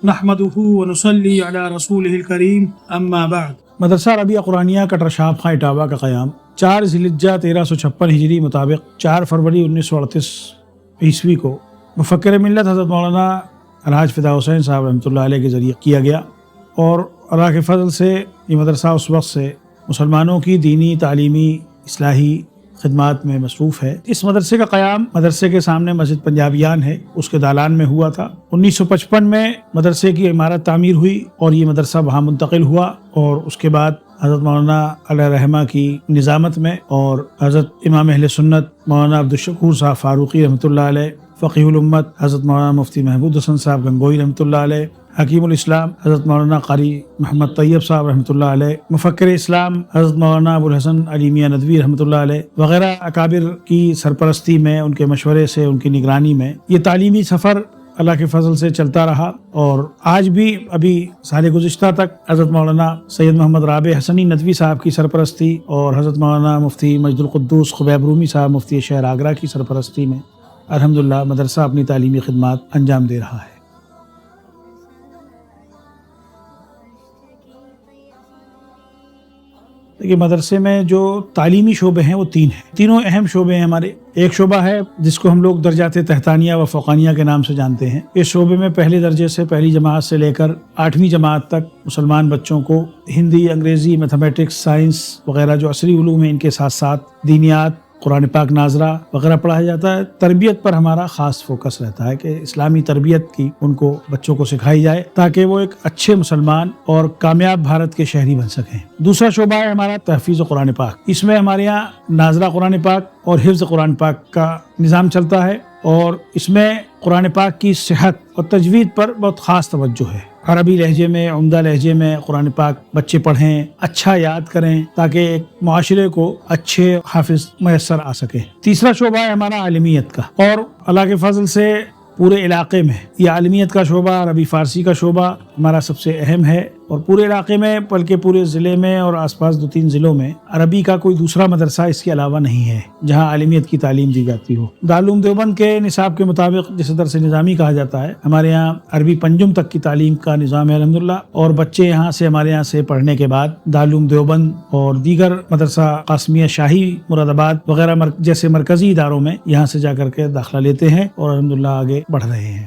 نحمده ونصلي على رسوله الكريم اما بعد۔ مدرسہ ربیہ قرآنیہ کٹر شاپ خاں اٹاوہ کا قیام 4 ذی الحجہ 1356 ہجری مطابق 4 فروری 1938 عیسوی کو مفکر ملت حضرت مولانا الحاج فدا حسین صاحب رحمۃ اللہ علیہ کے ذریعے کیا گیا، اور اللہ کے فضل سے یہ مدرسہ اس وقت سے مسلمانوں کی دینی، تعلیمی، اصلاحی خدمات میں مصروف ہے۔ اس مدرسے کا قیام مدرسے کے سامنے مسجد پنجابیان ہے، اس کے دالان میں ہوا تھا۔ 1955 میں مدرسے کی عمارت تعمیر ہوئی اور یہ مدرسہ وہاں منتقل ہوا، اور اس کے بعد حضرت مولانا علیہ رحمہ کی نظامت میں اور حضرت امام اہل سنت مولانا عبدالشکور صاحب فاروقی رحمۃ اللہ علیہ، فقیہ الامت حضرت مولانا مفتی محمود حسن صاحب گنگوئی رحمۃ اللہ علیہ، حکیم الاسلام حضرت مولانا قاری محمد طیب صاحب رحمۃ اللہ علیہ، مفکر اسلام حضرت مولانا ابو الحسن علی میاں ندوی رحمۃ اللہ علیہ وغیرہ اکابر کی سرپرستی میں، ان کے مشورے سے، ان کی نگرانی میں یہ تعلیمی سفر اللہ کے فضل سے چلتا رہا، اور آج بھی ابھی سال گزشتہ تک حضرت مولانا سید محمد رابع حسنی ندوی صاحب کی سرپرستی اور حضرت مولانا مفتی مجد القدوس خبیب رومی صاحب مفتی شہر آگرہ کی سرپرستی میں الحمدللہ مدرسہ اپنی تعلیمی خدمات انجام دے رہا ہے۔ دیکھیے، مدرسے میں جو تعلیمی شعبے ہیں وہ 3 ہیں، تینوں اہم شعبے ہیں ہمارے۔ ایک شعبہ ہے جس کو ہم لوگ درجات تحتانیہ و فوقانیہ کے نام سے جانتے ہیں۔ اس شعبے میں پہلے درجے سے، پہلی جماعت سے لے کر 8ویں جماعت تک مسلمان بچوں کو ہندی، انگریزی، میتھمیٹکس، سائنس وغیرہ جو عصری علوم ہیں ان کے ساتھ ساتھ دینیات، قرآن پاک ناظرہ وغیرہ پڑھایا جاتا ہے۔ تربیت پر ہمارا خاص فوکس رہتا ہے کہ اسلامی تربیت کی ان کو بچوں کو سکھائی جائے تاکہ وہ ایک اچھے مسلمان اور کامیاب بھارت کے شہری بن سکیں۔ دوسرا شعبہ ہے ہمارا تحفیظ قرآن پاک۔ اس میں ہمارے یہاں ناظرہ قرآن پاک اور حفظ قرآن پاک کا نظام چلتا ہے، اور اس میں قرآن پاک کی صحت اور تجوید پر بہت خاص توجہ ہے۔ عربی لہجے میں، عمدہ لہجے میں قرآن پاک بچے پڑھیں، اچھا یاد کریں تاکہ ایک معاشرے کو اچھے حافظ میسر آ سکے۔ تیسرا شعبہ ہے ہمارا عالمیت کا، اور اللہ کے فضل سے پورے علاقے میں یہ عالمیت کا شعبہ، عربی فارسی کا شعبہ ہمارا سب سے اہم ہے، اور پورے علاقے میں بلکہ پورے ضلع میں اور آس پاس 2-3 ضلعوں میں عربی کا کوئی دوسرا مدرسہ اس کے علاوہ نہیں ہے جہاں عالمیت کی تعلیم دی جاتی ہو۔ دارالعلوم دیوبند کے نصاب کے مطابق، جسے درس نظامی کہا جاتا ہے، ہمارے یہاں عربی پنجم تک کی تعلیم کا نظام ہے الحمدللہ، اور بچے یہاں سے، ہمارے یہاں سے پڑھنے کے بعد دارالعلوم دیوبند اور دیگر مدرسہ قاسمیہ شاہی مراد آباد وغیرہ جیسے مرکزی اداروں میں یہاں سے جا کر کے داخلہ لیتے ہیں اور الحمدللہ آگے بڑھ رہے ہیں۔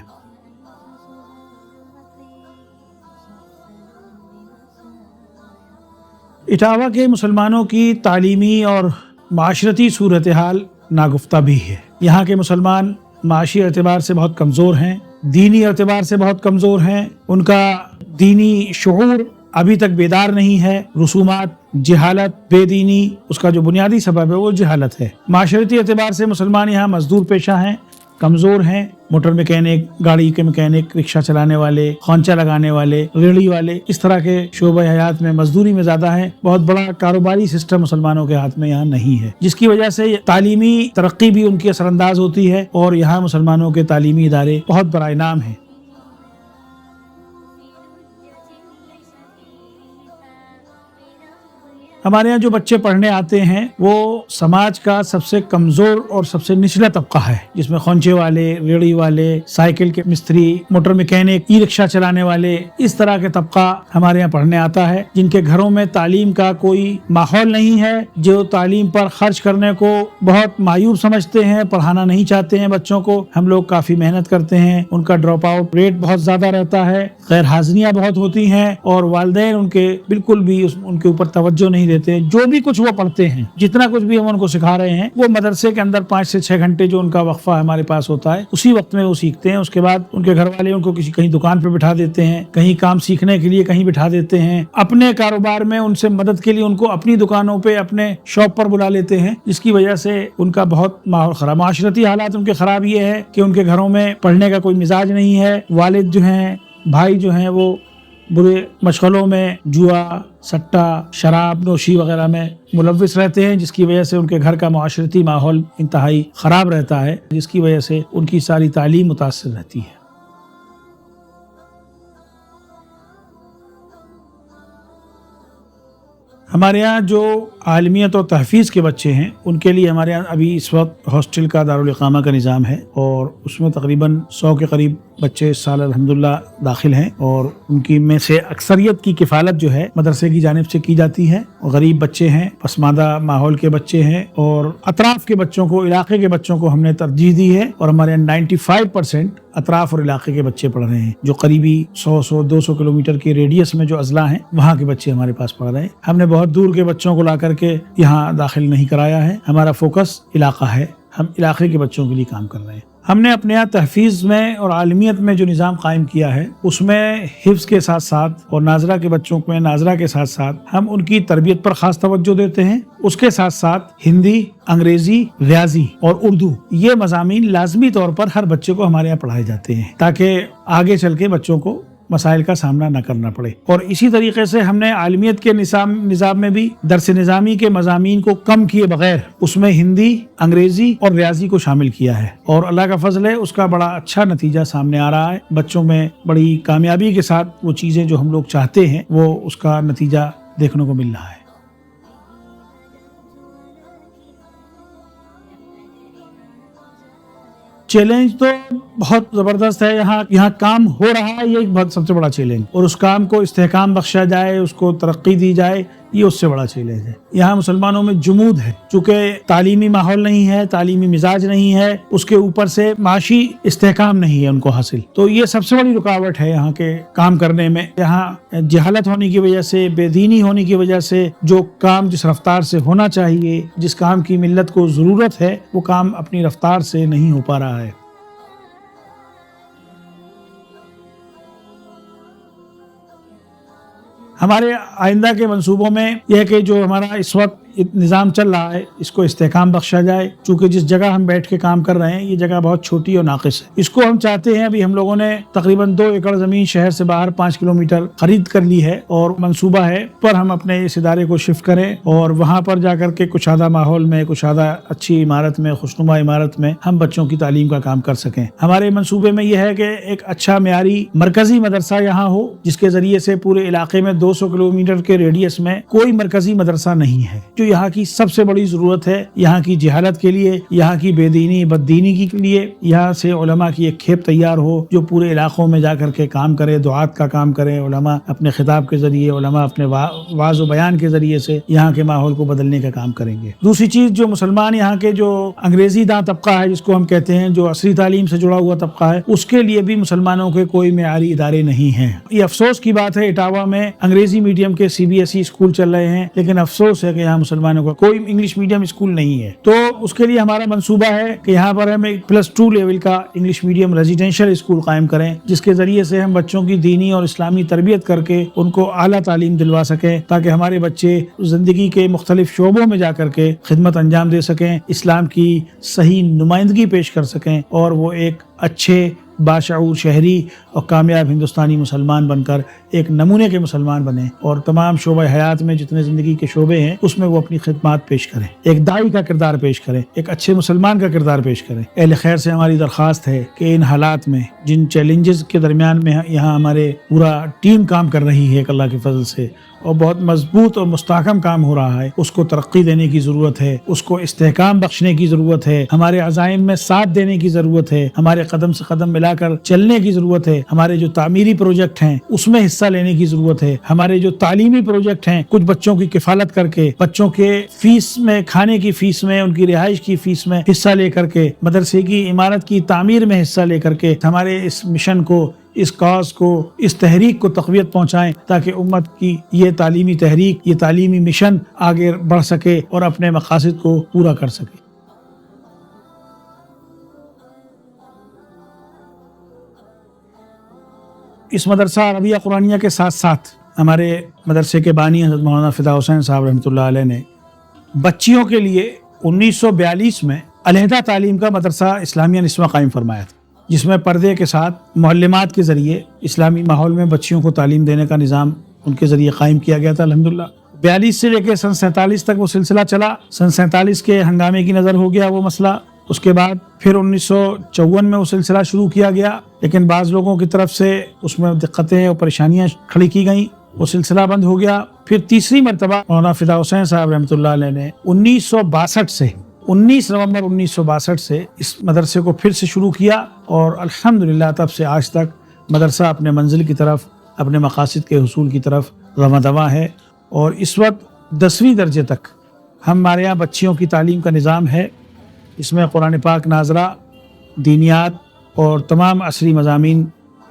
اٹاوہ کے مسلمانوں کی تعلیمی اور معاشرتی صورتحال ناگفتہ بھی ہے۔ یہاں کے مسلمان معاشی اعتبار سے بہت کمزور ہیں، دینی اعتبار سے بہت کمزور ہیں، ان کا دینی شعور ابھی تک بیدار نہیں ہے۔ رسومات، جہالت، بے دینی، اس کا جو بنیادی سبب ہے وہ جہالت ہے۔ معاشرتی اعتبار سے مسلمان یہاں مزدور پیشہ ہیں، کمزور ہیں۔ موٹر میکینک، گاڑی کے میکینک، رکشہ چلانے والے، خونچہ لگانے والے، ریڑھی والے، اس طرح کے شعبہ حیات میں مزدوری میں زیادہ ہیں۔ بہت بڑا کاروباری سسٹم مسلمانوں کے ہاتھ میں یہاں نہیں ہے، جس کی وجہ سے تعلیمی ترقی بھی ان کی اثر انداز ہوتی ہے، اور یہاں مسلمانوں کے تعلیمی ادارے بہت برائے نام ہیں۔ ہمارے یہاں جو بچے پڑھنے آتے ہیں وہ سماج کا سب سے کمزور اور سب سے نچلا طبقہ ہے، جس میں خونچے والے، ریڑھی والے، سائیکل کے مستری، موٹر میکینک، ای رکشہ چلانے والے، اس طرح کے طبقہ ہمارے یہاں پڑھنے آتا ہے، جن کے گھروں میں تعلیم کا کوئی ماحول نہیں ہے، جو تعلیم پر خرچ کرنے کو بہت معیوب سمجھتے ہیں، پڑھانا نہیں چاہتے ہیں بچوں کو۔ ہم لوگ کافی محنت کرتے ہیں، ان کا ڈراپ آؤٹ ریٹ بہت زیادہ رہتا ہے، غیر حاضریاں بہت ہوتی ہیں، اور والدین ان کے بالکل بھی ان کے اوپر توجہ نہیں دیتے۔ جو بھی کچھ وہ پڑھتے ہیں، جتنا کچھ بھی ہم ان کو سکھا رہے ہیں، وہ مدرسے کے اندر 5 سے 6 گھنٹے جو ان کا وقفہ ہمارے پاس ہوتا ہے، اسی وقت میں وہ سیکھتے ہیں۔ اس کے بعد ان کے گھر والے ان کو کہیں دکان پہ بٹھا دیتے ہیں، کہیں کام سیکھنے کے لیے کہیں بٹھا دیتے ہیں، اپنے کاروبار میں ان سے مدد کے لیے ان کو اپنی دکانوں پہ، اپنے شاپ پر بلا لیتے ہیں، جس کی وجہ سے ان کا بہت ماحول خراب، معاشرتی حالات ان کے خراب یہ ہے کہ ان کے گھروں میں پڑھنے کا کوئی مزاج نہیں ہے۔ والد جو ہیں، بھائی جو ہیں، وہ برے مشغلوں میں، جوا، سٹا، شراب نوشی وغیرہ میں ملوث رہتے ہیں، جس کی وجہ سے ان کے گھر کا معاشرتی ماحول انتہائی خراب رہتا ہے، جس کی وجہ سے ان کی ساری تعلیم متاثر رہتی ہے۔ ہمارے یہاں جو عالمیت اور تحفیظ کے بچے ہیں ان کے لیے ہمارے یہاں ابھی اس وقت ہاسٹل کا دارالاقامہ کا نظام ہے، اور اس میں تقریباً 100 کے قریب بچے اس سال الحمدللہ داخل ہیں، اور ان کی میں سے اکثریت کی کفالت جو ہے مدرسے کی جانب سے کی جاتی ہے۔ غریب بچے ہیں، پسماندہ ماحول کے بچے ہیں، اور اطراف کے بچوں کو، علاقے کے بچوں کو ہم نے ترجیح دی ہے، اور ہمارے یہاں 95% اطراف اور علاقے کے بچے پڑھ رہے ہیں، جو قریبی 100-200 کلومیٹر کے ریڈیس میں جو اضلاع ہیں وہاں کے بچے ہمارے پاس پڑھ رہے ہیں۔ ہم نے بہت دور کے بچوں کو لا کر کے یہاں داخل نہیں کرایا ہے، ہمارا فوکس علاقہ ہے، ہم علاقے کے بچوں کے لیے کام کر رہے ہیں۔ ہم نے اپنے یہاں تحفیظ میں اور عالمیت میں جو نظام قائم کیا ہے اس میں حفظ کے ساتھ ساتھ، اور ناظرہ کے بچوں میں ناظرہ کے ساتھ ساتھ ہم ان کی تربیت پر خاص توجہ دیتے ہیں۔ اس کے ساتھ ساتھ ہندی، انگریزی، ریاضی اور اردو، یہ مضامین لازمی طور پر ہر بچے کو ہمارے یہاں پڑھائے جاتے ہیں تاکہ آگے چل کے بچوں کو مسائل کا سامنا نہ کرنا پڑے۔ اور اسی طریقے سے ہم نے عالمیت کے نظام میں بھی درس نظامی کے مضامین کو کم کیے بغیر اس میں ہندی، انگریزی اور ریاضی کو شامل کیا ہے، اور اللہ کا فضل ہے اس کا بڑا اچھا نتیجہ سامنے آ رہا ہے۔ بچوں میں بڑی کامیابی کے ساتھ وہ چیزیں جو ہم لوگ چاہتے ہیں وہ اس کا نتیجہ دیکھنے کو مل رہا ہے۔ چیلنج تو بہت زبردست ہے، یہاں کام ہو رہا ہے، یہ ایک بہت سب سے بڑا چیلنج، اور اس کام کو استحکام بخشا جائے، اس کو ترقی دی جائے، یہ اس سے بڑا چیلنج ہے۔ یہاں مسلمانوں میں جمود ہے، چونکہ تعلیمی ماحول نہیں ہے، تعلیمی مزاج نہیں ہے، اس کے اوپر سے معاشی استحکام نہیں ہے ان کو حاصل، تو یہ سب سے بڑی رکاوٹ ہے یہاں کے کام کرنے میں۔ یہاں جہالت ہونے کی وجہ سے، بے دینی ہونے کی وجہ سے جو کام جس رفتار سے ہونا چاہیے، جس کام کی ملت کو ضرورت ہے، وہ کام اپنی رفتار سے نہیں ہو پا رہا ہے۔ ہمارے آئندہ کے منصوبوں میں یہ ہے کہ جو ہمارا اس وقت نظام چل رہا ہے اس کو استحکام بخشا جائے، چونکہ جس جگہ ہم بیٹھ کے کام کر رہے ہیں یہ جگہ بہت چھوٹی اور ناقص ہے۔ اس کو ہم چاہتے ہیں، ابھی ہم لوگوں نے تقریباً 2 ایکڑ زمین شہر سے باہر 5 کلومیٹر خرید کر لی ہے، اور منصوبہ ہے پر ہم اپنے اس ادارے کو شفٹ کریں اور وہاں پر جا کر کے کشادہ ماحول میں، کشادہ اچھی عمارت میں، خوشنما عمارت میں ہم بچوں کی تعلیم کا کام کر سکیں۔ ہمارے منصوبے میں یہ ہے کہ ایک اچھا معیاری مرکزی مدرسہ یہاں ہو، جس کے ذریعے سے پورے علاقے میں 200 کلومیٹر کے ریڈیس میں کوئی مرکزی مدرسہ نہیں ہے، جو یہاں کی سب سے بڑی ضرورت ہے، یہاں کی جہالت کے لیے، یہاں کی بے دینی بددینی کے لیے۔ یہاں سے علماء کی ایک کھیپ تیار ہو جو پورے علاقوں میں جا کر کے کام کرے، دعات کا کام کرے، علماء اپنے خطاب کے ذریعے، علماء اپنے واعظ و بیان کے ذریعے سے یہاں کے ماحول کو بدلنے کا کام کریں گے۔ دوسری چیز، جو مسلمان یہاں کے جو انگریزی داں طبقہ ہے جس کو ہم کہتے ہیں، جو عصری تعلیم سے جڑا ہوا طبقہ ہے، اس کے لیے بھی مسلمانوں کے کوئی معیاری ادارے نہیں ہیں۔ یہ افسوس کی بات ہے، اٹاوا میں انگریزی میڈیم کے CBSE اسکول چل رہے ہیں، لیکن افسوس ہے کہ یہاں مسلمانوں کا کوئی انگلش میڈیم اسکول نہیں ہے۔ تو اس کے لیے ہمارا منصوبہ ہے کہ یہاں پر ہم ایک +2 لیول کا انگلش میڈیم ریزیڈینشل اسکول قائم کریں، جس کے ذریعے سے ہم بچوں کی دینی اور اسلامی تربیت کر کے ان کو اعلیٰ تعلیم دلوا سکیں، تاکہ ہمارے بچے زندگی کے مختلف شعبوں میں جا کر کے خدمت انجام دے سکیں، اسلام کی صحیح نمائندگی پیش کر سکیں، اور وہ ایک اچھے باشعور شہری اور کامیاب ہندوستانی مسلمان بن کر ایک نمونے کے مسلمان بنیں، اور تمام شعبہ حیات میں جتنے زندگی کے شعبے ہیں اس میں وہ اپنی خدمات پیش کریں، ایک داعی کا کردار پیش کریں، ایک اچھے مسلمان کا کردار پیش کریں۔ اہل خیر سے ہماری درخواست ہے کہ ان حالات میں، جن چیلنجز کے درمیان میں یہاں ہمارے پورا ٹیم کام کر رہی ہے اللہ کے فضل سے، اور بہت مضبوط اور مستحکم کام ہو رہا ہے، اس کو ترقی دینے کی ضرورت ہے، اس کو استحکام بخشنے کی ضرورت ہے، ہمارے عزائم میں ساتھ دینے کی ضرورت ہے، ہمارے قدم سے قدم ملا کر چلنے کی ضرورت ہے، ہمارے جو تعمیری پروجیکٹ ہیں اس میں حصہ لینے کی ضرورت ہے، ہمارے جو تعلیمی پروجیکٹ ہیں، کچھ بچوں کی کفالت کر کے، بچوں کے فیس میں، کھانے کی فیس میں، ان کی رہائش کی فیس میں حصہ لے کر کے، مدرسے کی عمارت کی تعمیر میں حصہ لے کر کے ہمارے اس مشن کو، اس کاز کو، اس تحریک کو تقویت پہنچائیں، تاکہ امت کی یہ تعلیمی تحریک، یہ تعلیمی مشن آگے بڑھ سکے اور اپنے مقاصد کو پورا کر سکے۔ اس مدرسہ عربیہ قرآنیہ کے ساتھ ساتھ ہمارے مدرسے کے بانی حضرت مولانا فدا حسین صاحب رحمۃ اللہ علیہ نے بچیوں کے لیے 1942 میں علیحدہ تعلیم کا مدرسہ اسلامیہ نسواں قائم فرمایا تھا، جس میں پردے کے ساتھ معلمات کے ذریعے اسلامی ماحول میں بچیوں کو تعلیم دینے کا نظام ان کے ذریعے قائم کیا گیا تھا الحمدللہ۔ 42 سے لے کے سن 47 تک وہ سلسلہ چلا۔ سن 47 کے ہنگامے کی نظر ہو گیا وہ مسئلہ، اس کے بعد پھر 1954 میں وہ سلسلہ شروع کیا گیا، لیکن بعض لوگوں کی طرف سے اس میں دقتیں اور پریشانیاں کھڑی کی گئیں، وہ سلسلہ بند ہو گیا. پھر تیسری مرتبہ مولانا فدا حسین صاحب رحمۃ اللہ علیہ نے 19 نومبر 1962 سے اس مدرسے کو پھر سے شروع کیا، اور الحمدللہ تب سے آج تک مدرسہ اپنے منزل کی طرف، اپنے مقاصد کے حصول کی طرف رواں ہے. اور اس وقت 10ویں درجے تک ہمارے یہاں بچیوں کی تعلیم کا نظام ہے. اس میں قرآن پاک ناظرہ، دینیات اور تمام عصری مضامین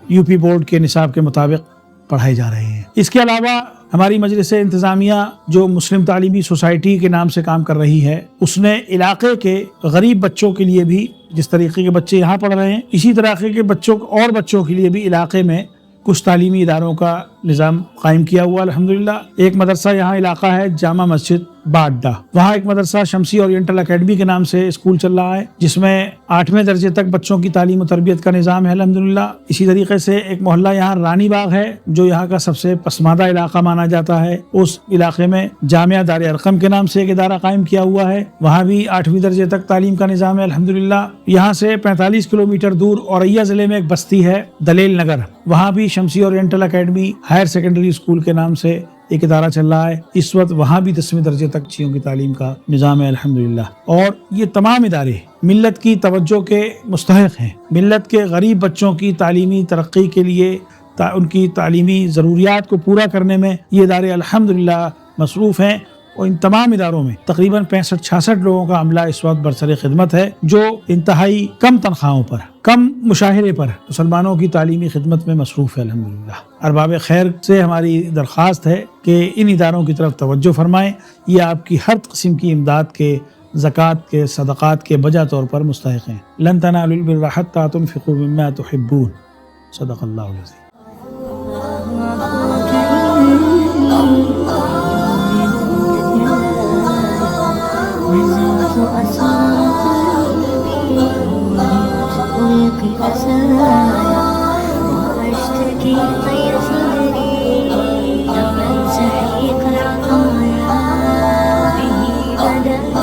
یو پی بورڈ کے نصاب کے مطابق پڑھائے جا رہے ہیں. اس کے علاوہ ہماری مجلس انتظامیہ جو مسلم تعلیمی سوسائٹی کے نام سے کام کر رہی ہے، اس نے علاقے کے غریب بچوں کے لیے بھی، جس طریقے کے بچے یہاں پڑھ رہے ہیں، اسی طرح کے بچوں اور بچوں کے لیے بھی علاقے میں کچھ تعلیمی اداروں کا نظام قائم کیا ہوا الحمدللہ. ایک مدرسہ یہاں علاقہ ہے جامع مسجد باڈا، وہاں ایک مدرسہ شمسی اورینٹل اکیڈمی کے نام سے اسکول چل رہا ہے، جس میں 8ویں درجے تک بچوں کی تعلیم و تربیت کا نظام ہے الحمدللہ. اسی طریقے سے ایک محلہ یہاں رانی باغ ہے، جو یہاں کا سب سے پسماندہ علاقہ مانا جاتا ہے. اس علاقے میں جامعہ دار ارقم کے نام سے ایک ادارہ قائم کیا ہوا ہے، وہاں بھی 8ویں درجے تک تعلیم کا نظام ہے الحمدللہ. یہاں سے 45 کلومیٹر دور اوریا ضلع میں ایک بستی ہے دلیل نگر، وہاں بھی Shamsi oriental academy higher secondary school کے نام سے ایک ادارہ چل رہا ہے. اس وقت وہاں بھی 10ویں درجے تک بچیوں کی تعلیم کا نظام ہے الحمدللہ. اور یہ تمام ادارے ملت کی توجہ کے مستحق ہیں. ملت کے غریب بچوں کی تعلیمی ترقی کے لیے، ان کی تعلیمی ضروریات کو پورا کرنے میں یہ ادارے الحمدللہ مصروف ہیں. اور ان تمام اداروں میں تقریباً 65-66 لوگوں کا عملہ اس وقت برسر خدمت ہے، جو انتہائی کم تنخواہوں پر، کم مشاہرے پر مسلمانوں کی تعلیمی خدمت میں مصروف ہے الحمدللہ. ارباب خیر سے ہماری درخواست ہے کہ ان اداروں کی طرف توجہ فرمائیں. یہ آپ کی ہر قسم کی امداد کے، زکوٰۃ کے، صدقات کے بجا طور پر مستحق ہیں. لن تنالوا البر حتى تنفقوا مما تحبون. صدق اللہ العظیم. واشتكي طير صدري لما سحيق العطايا به بدأت